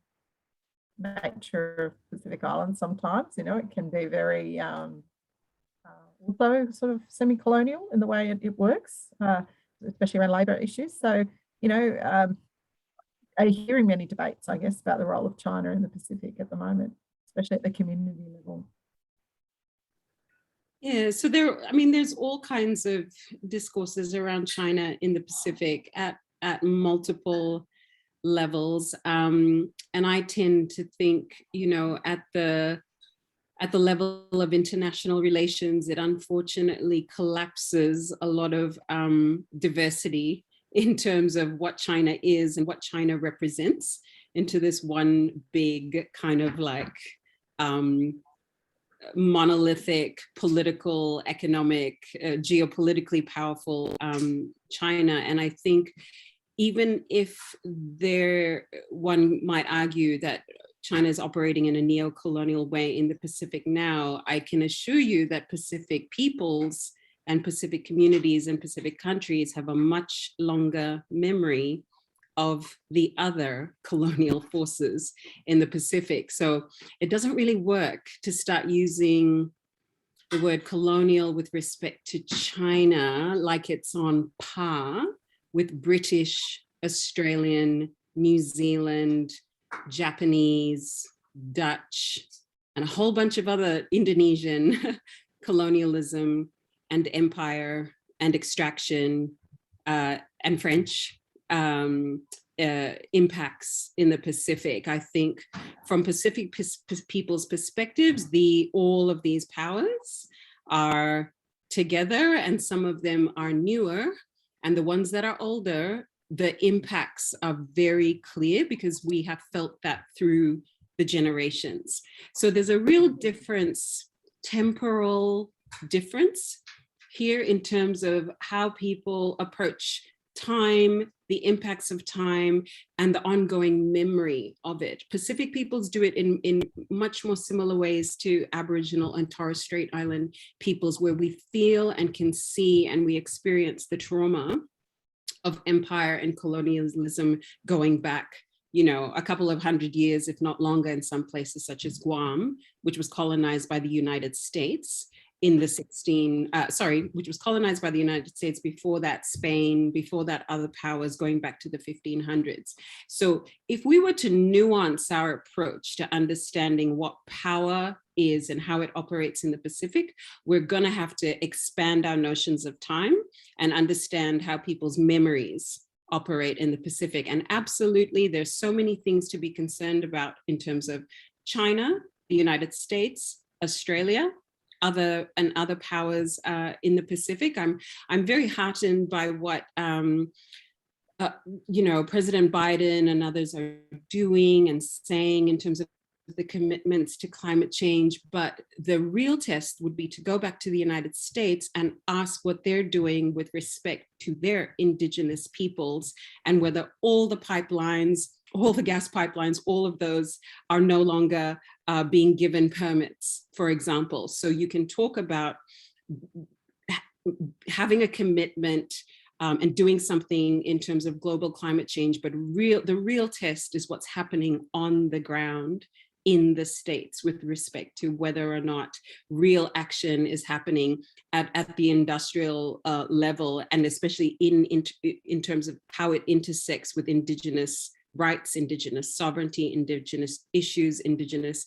nature of Pacific Islands sometimes. You know, it can be very, also sort of semi-colonial in the way it works, especially around labour issues. So, you know, are hearing many debates, I guess, about the role of China in the Pacific at the moment, especially at the community level. Yeah, so there's all kinds of discourses around China in the Pacific at multiple levels. And I tend to think, you know, at the level of international relations, it unfortunately collapses a lot of diversity in terms of what China is and what China represents into this one big kind of like monolithic, political, economic, geopolitically powerful China. And I think even if one might argue that China is operating in a neo-colonial way in the Pacific now, I can assure you that Pacific peoples and Pacific communities and Pacific countries have a much longer memory of the other colonial forces in the Pacific. So it doesn't really work to start using the word colonial with respect to China like it's on par with British, Australian, New Zealand, Japanese, Dutch, and a whole bunch of other Indonesian colonialism and empire and extraction and French impacts in the Pacific. I think from Pacific people's perspectives, all of these powers are together, and some of them are newer, and the ones that are older, the impacts are very clear because we have felt that through the generations. So there's a real difference, temporal difference here in terms of how people approach time, the impacts of time, and the ongoing memory of it. Pacific peoples do it in much more similar ways to Aboriginal and Torres Strait Island peoples, where we feel and can see and we experience the trauma of empire and colonialism going back, you know, a couple of hundred years, if not longer, in some places such as Guam, which was colonized by the United States in the which was colonized by the United States, before that Spain, before that other powers, going back to the 1500s. So if we were to nuance our approach to understanding what power is and how it operates in the Pacific, we're going to have to expand our notions of time and understand how people's memories operate in the Pacific. And absolutely, there's so many things to be concerned about in terms of China, the United States, Australia, other powers in the Pacific. I'm very heartened by what you know, President Biden and others are doing and saying in terms of the commitments to climate change. But the real test would be to go back to the United States and ask what they're doing with respect to their indigenous peoples, and whether all the pipelines, all the gas pipelines, all of those are no longer being given permits, for example. So you can talk about having a commitment and doing something in terms of global climate change, but the real test is what's happening on the ground in the states with respect to whether or not real action is happening at the industrial level, and especially in terms of how it intersects with Indigenous rights, Indigenous sovereignty, Indigenous issues, Indigenous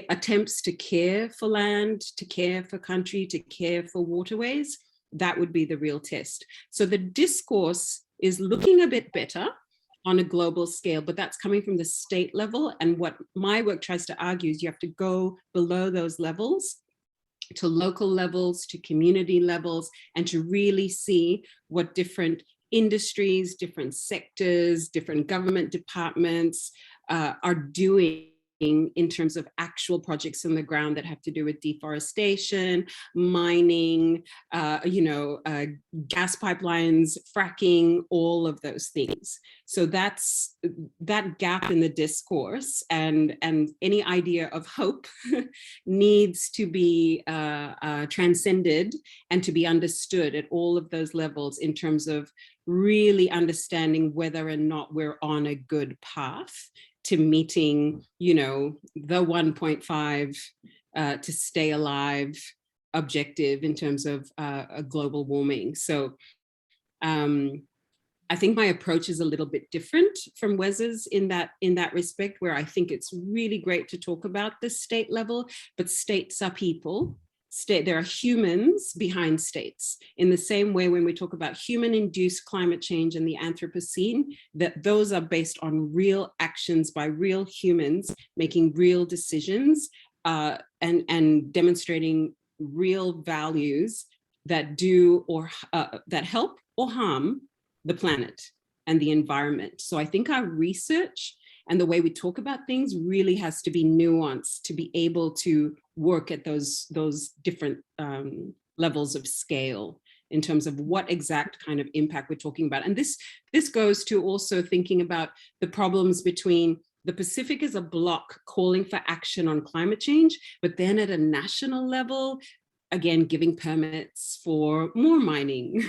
attempts to care for land, to care for country, to care for waterways. That would be the real test. So the discourse is looking a bit better on a global scale, but that's coming from the state level. And what my work tries to argue is you have to go below those levels to local levels, to community levels, and to really see what different industries, different sectors, different government departments are doing in terms of actual projects on the ground that have to do with deforestation, mining, gas pipelines, fracking, all of those things. So that's that gap in the discourse, and any idea of hope needs to be transcended and to be understood at all of those levels in terms of really understanding whether or not we're on a good path to meeting, the 1.5 to stay alive objective in terms of global warming. So I think my approach is a little bit different from Wes's in that respect, where I think it's really great to talk about the state level, but states are people. There are humans behind states. In the same way, when we talk about human-induced climate change and the Anthropocene, that those are based on real actions by real humans making real decisions and demonstrating real values that do or that help or harm the planet and the environment. So I think our research and the way we talk about things really has to be nuanced to be able to work at those different levels of scale in terms of what exact kind of impact we're talking about. And this goes to also thinking about the problems between the Pacific as a bloc calling for action on climate change, but then at a national level, again, giving permits for more mining,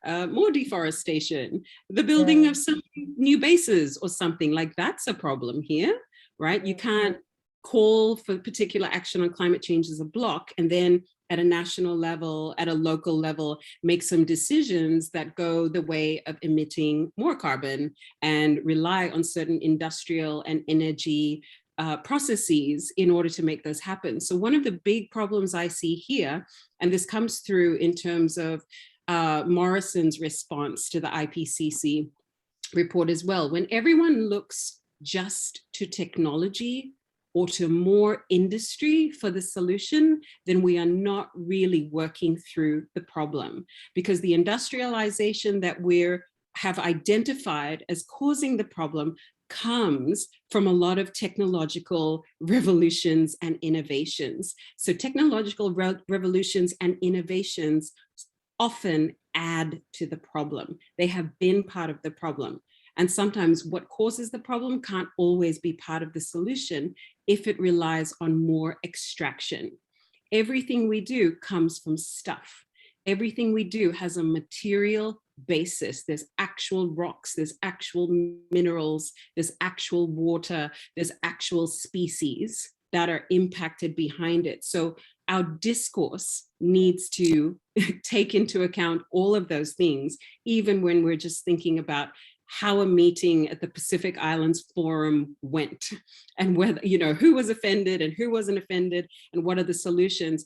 more deforestation, the building of some new bases or something. Like, that's a problem here, right? You can't call for particular action on climate change as a block and then at a national level, at a local level, make some decisions that go the way of emitting more carbon and rely on certain industrial and energy processes in order to make those happen. So one of the big problems I see here, and this comes through in terms of Morrison's response to the IPCC report as well, when everyone looks just to technology or to more industry for the solution, then we are not really working through the problem, because the industrialization that we have identified as causing the problem comes from a lot of technological revolutions and innovations. So technological revolutions and innovations often add to the problem. They have been part of the problem. And sometimes what causes the problem can't always be part of the solution if it relies on more extraction. Everything we do comes from stuff. Everything we do has a material basis. There's actual rocks, there's actual minerals, there's actual water, there's actual species that are impacted behind it. So our discourse needs to take into account all of those things, even when we're just thinking about how a meeting at the Pacific Islands Forum went and whether, who was offended and who wasn't offended and what are the solutions.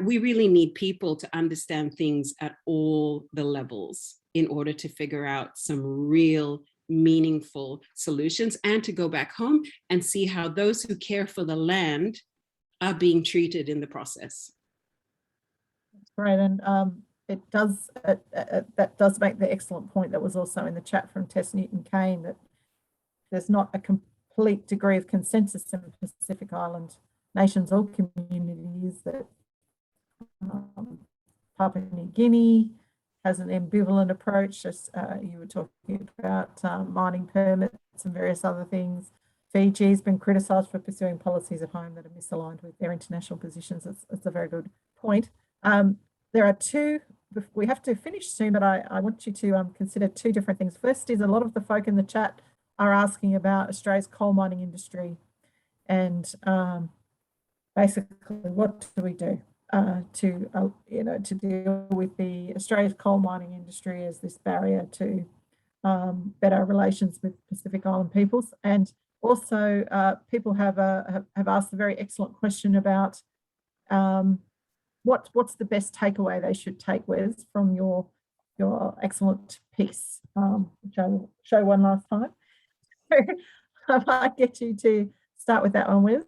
We really need people to understand things at all the levels in order to figure out some real meaningful solutions and to go back home and see how those who care for the land are being treated in the process. That's great. And that does make the excellent point that was also in the chat from Tess Newton-Kane, that there's not a complete degree of consensus in the Pacific Island nations or communities that Papua New Guinea has an ambivalent approach, as you were talking about mining permits and various other things. Fiji's been criticised for pursuing policies at home that are misaligned with their international positions. It's a very good point. There are two, we have to finish soon, but I want you to consider two different things. First is a lot of the folk in the chat are asking about Australia's coal mining industry And basically, what do we do to deal with Australia's coal mining industry as this barrier to better relations with Pacific Island peoples? And also, people have asked a very excellent question about what's the best takeaway they should take, Wes, from your excellent piece, which I will show one last time. I might get you to start with that one, Wes.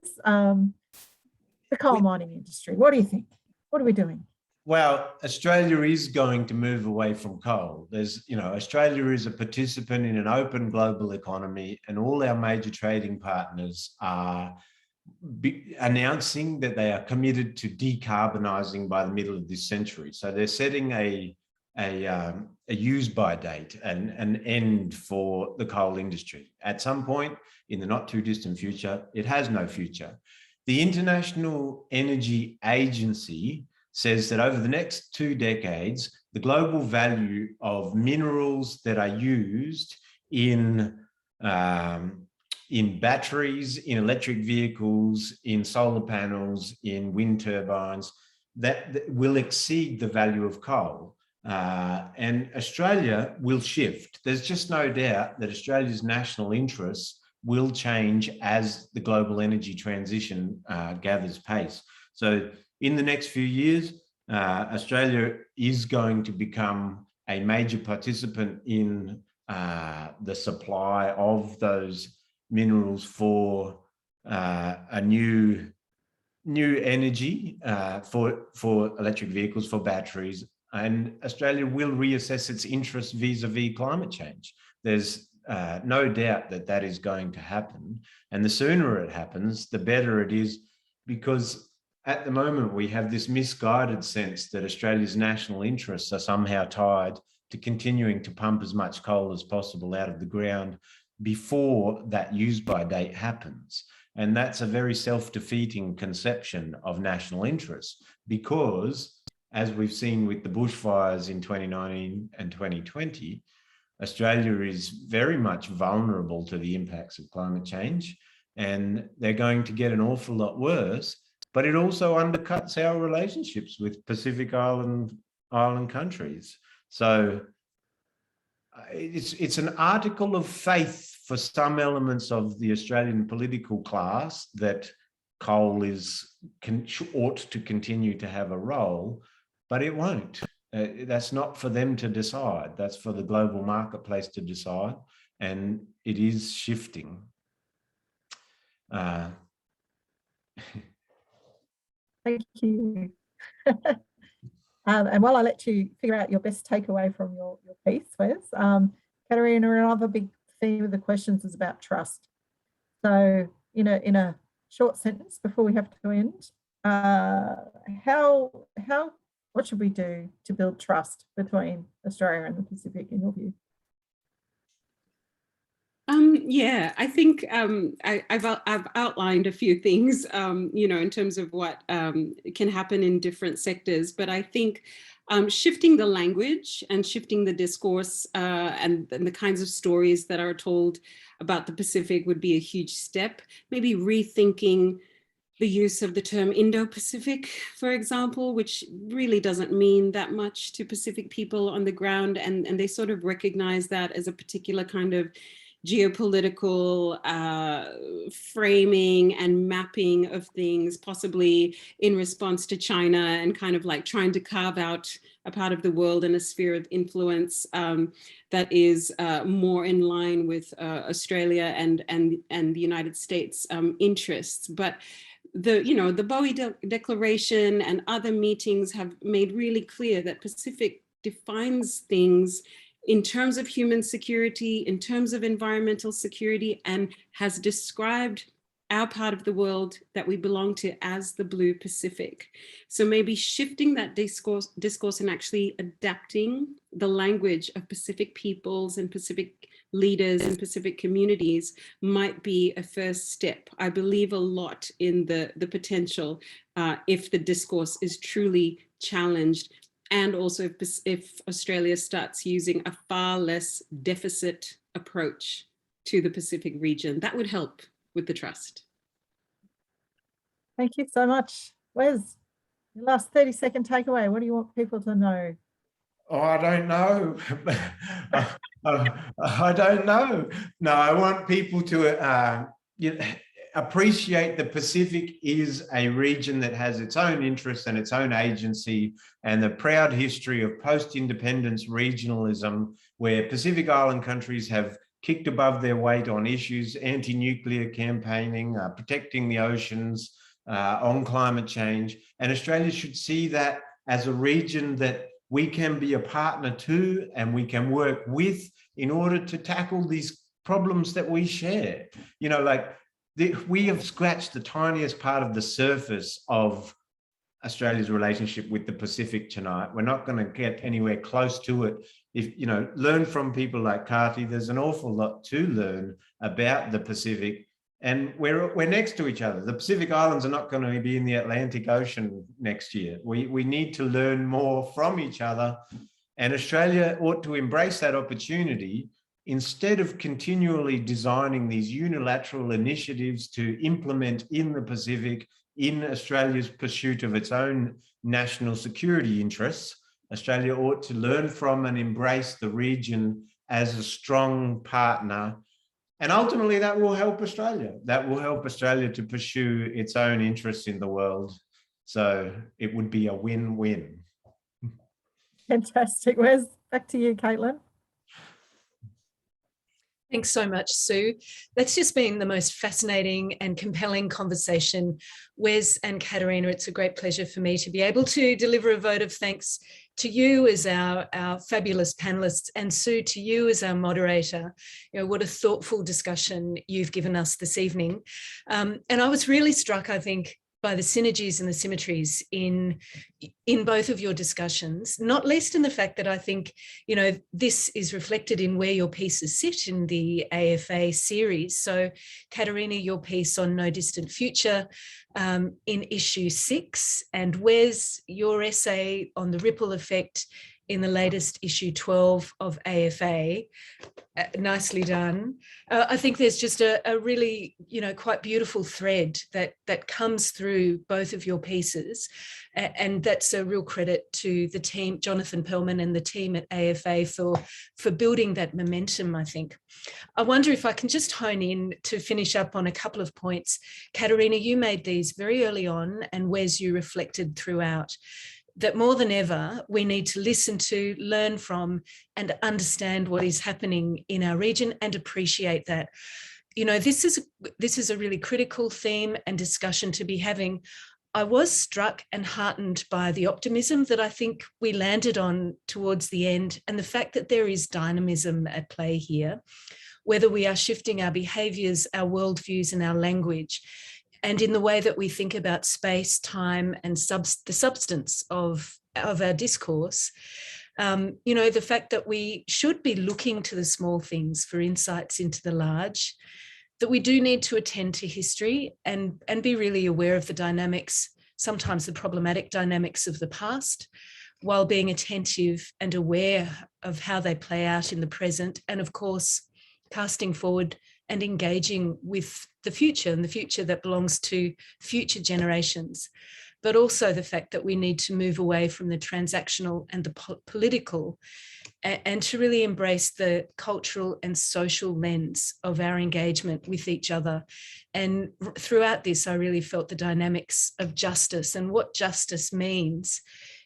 The coal mining industry. What do you think? What are we doing? Well, Australia is going to move away from coal. Australia is a participant in an open global economy, and all our major trading partners are announcing that they are committed to decarbonising by the middle of this century. So they're setting a use-by date and an end for the coal industry. At some point in the not too distant future, it has no future. The International Energy Agency says that over the next 2 decades, the global value of minerals that are used in batteries, in electric vehicles, in solar panels, in wind turbines, that will exceed the value of coal. And Australia will shift. There's just no doubt that Australia's national interests will change as the global energy transition gathers pace. So in the next few years, Australia is going to become a major participant in the supply of those minerals for a new energy for electric vehicles, for batteries. And Australia will reassess its interests vis-a-vis climate change. There's no doubt that that is going to happen. And the sooner it happens, the better it is, because at the moment we have this misguided sense that Australia's national interests are somehow tied to continuing to pump as much coal as possible out of the ground before that use-by date happens. And that's a very self-defeating conception of national interests, because as we've seen with the bushfires in 2019 and 2020, Australia is very much vulnerable to the impacts of climate change, and they're going to get an awful lot worse. But it also undercuts our relationships with Pacific Island countries. So it's an article of faith for some elements of the Australian political class that coal ought to continue to have a role, but it won't. That's not for them to decide. That's for the global marketplace to decide, and it is shifting. Thank you. And while I let you figure out your best takeaway from your piece, Wes, Katerina, another big theme of the questions is about trust. So, in a short sentence before we have to end, what should we do to build trust between Australia and the Pacific, in your view? Yeah, I think I've outlined a few things, in terms of what can happen in different sectors. But I think shifting the language and shifting the discourse and the kinds of stories that are told about the Pacific would be a huge step. Maybe rethinking the use of the term Indo-Pacific, for example, which really doesn't mean that much to Pacific people on the ground. And they sort of recognize that as a particular kind of geopolitical framing and mapping of things, possibly in response to China, and kind of like trying to carve out a part of the world and a sphere of influence that is more in line with Australia and the United States interests. But the Bowie Declaration and other meetings have made really clear that Pacific defines things in terms of human security, in terms of environmental security, and has described our part of the world that we belong to as the Blue Pacific. So maybe shifting that discourse and actually adapting the language of Pacific peoples and Pacific leaders and Pacific communities might be a first step. I believe a lot in the potential if the discourse is truly challenged, and also if Australia starts using a far less deficit approach to the Pacific region. That would help with the trust. Thank you so much. Wes, your last 30-second takeaway. What do you want people to know? Oh, I don't know. I don't know. No, I want people to appreciate the Pacific is a region that has its own interests and its own agency, and the proud history of post-independence regionalism, where Pacific Island countries have kicked above their weight on issues, anti-nuclear campaigning, protecting the oceans, on climate change. And Australia should see that as a region that we can be a partner to and we can work with in order to tackle these problems that we share. You know, like we have scratched the tiniest part of the surface of Australia's relationship with the Pacific tonight. We're not going to get anywhere close to it. If, you know, learn from people like Kathy, there's an awful lot to learn about the Pacific. And we're next to each other. The Pacific Islands are not going to be in the Atlantic Ocean next year. We need to learn more from each other. And Australia ought to embrace that opportunity instead of continually designing these unilateral initiatives to implement in the Pacific in Australia's pursuit of its own national security interests. Australia ought to learn from and embrace the region as a strong partner. And ultimately, that will help Australia. That will help Australia to pursue its own interests in the world. So it would be a win-win. Fantastic. Wes, back to you, Caitlin. Thanks so much, Sue. That's just been the most fascinating and compelling conversation. Wes and Katerina, it's a great pleasure for me to be able to deliver a vote of thanks to you as our fabulous panelists, and Sue, to you as our moderator. You know, what a thoughtful discussion you've given us this evening. And I was really struck, I think, by the synergies and the symmetries in both of your discussions, not least in the fact that I think, you know, this is reflected in where your pieces sit in the AFA series. So, Katerina, your piece on No Distant Future in issue 6, and Wes, your essay on the ripple effect in the latest issue 12 of AFA. Nicely done. I think there's just a really, you know, quite beautiful thread that comes through both of your pieces. And that's a real credit to the team, Jonathan Perlman and the team at AFA for building that momentum, I think. I wonder if I can just hone in to finish up on a couple of points. Katerina, you made these very early on, and Wes, you reflected throughout, that more than ever, we need to listen to, learn from, and understand what is happening in our region and appreciate that. You know, this is a really critical theme and discussion to be having. I was struck and heartened by the optimism that I think we landed on towards the end, and the fact that there is dynamism at play here, whether we are shifting our behaviours, our worldviews, and our language, and in the way that we think about space, time, and the substance of our discourse. You know, the fact that we should be looking to the small things for insights into the large, that we do need to attend to history and be really aware of the dynamics, sometimes the problematic dynamics of the past, while being attentive and aware of how they play out in the present, and of course, casting forward and engaging with the future, and the future that belongs to future generations, but also the fact that we need to move away from the transactional and the political, and to really embrace the cultural and social lens of our engagement with each other. And throughout this, I really felt the dynamics of justice and what justice means.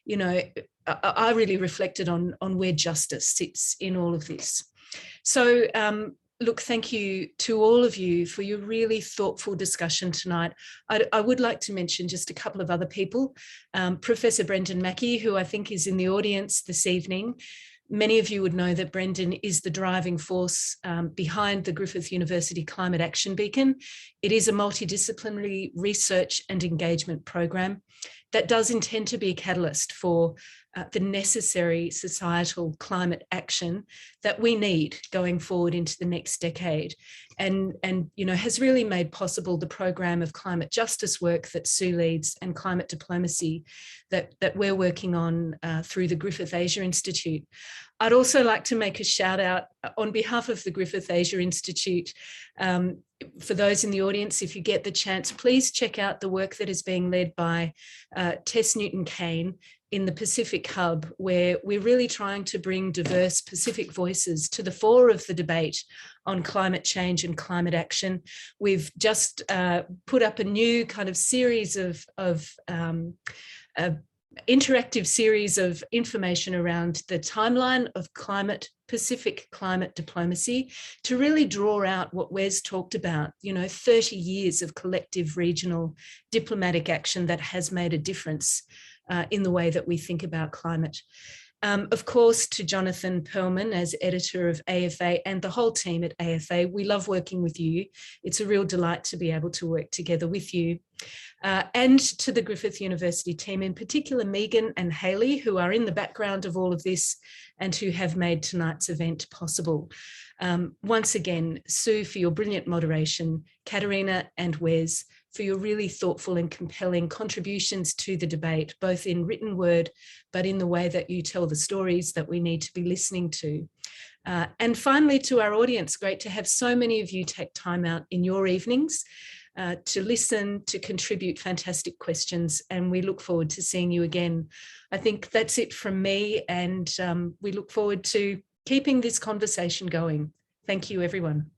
You know, I really reflected on where justice sits in all of this. So, look, thank you to all of you for your really thoughtful discussion tonight. I would like to mention just a couple of other people. Professor Brendan Mackey, who I think is in the audience this evening. Many of you would know that Brendan is the driving force behind the Griffith University Climate Action Beacon. It is a multidisciplinary research and engagement program that does intend to be a catalyst for the necessary societal climate action that we need going forward into the next decade, and you know, has really made possible the program of climate justice work that Sue leads and climate diplomacy that we're working on through the Griffith Asia Institute. I'd also like to make a shout out on behalf of the Griffith Asia Institute. For those in the audience, if you get the chance, please check out the work that is being led by Tess Newton-Kane in the Pacific Hub, where we're really trying to bring diverse Pacific voices to the fore of the debate on climate change and climate action. We've just put up a new kind of series of interactive series of information around the timeline of Pacific climate diplomacy to really draw out what Wes talked about, 30 years of collective regional diplomatic action that has made a difference in the way that we think about climate. Of course, to Jonathan Perlman as editor of AFA and the whole team at AFA, we love working with you. It's a real delight to be able to work together with you. And to the Griffith University team, in particular, Megan and Hayley, who are in the background of all of this and who have made tonight's event possible. Once again, Sue, for your brilliant moderation, Katerina and Wes, for your really thoughtful and compelling contributions to the debate, both in written word, but in the way that you tell the stories that we need to be listening to. And finally, to our audience, great to have so many of you take time out in your evenings to listen, to contribute fantastic questions, and we look forward to seeing you again. I think that's it from me, and we look forward to keeping this conversation going. Thank you, everyone.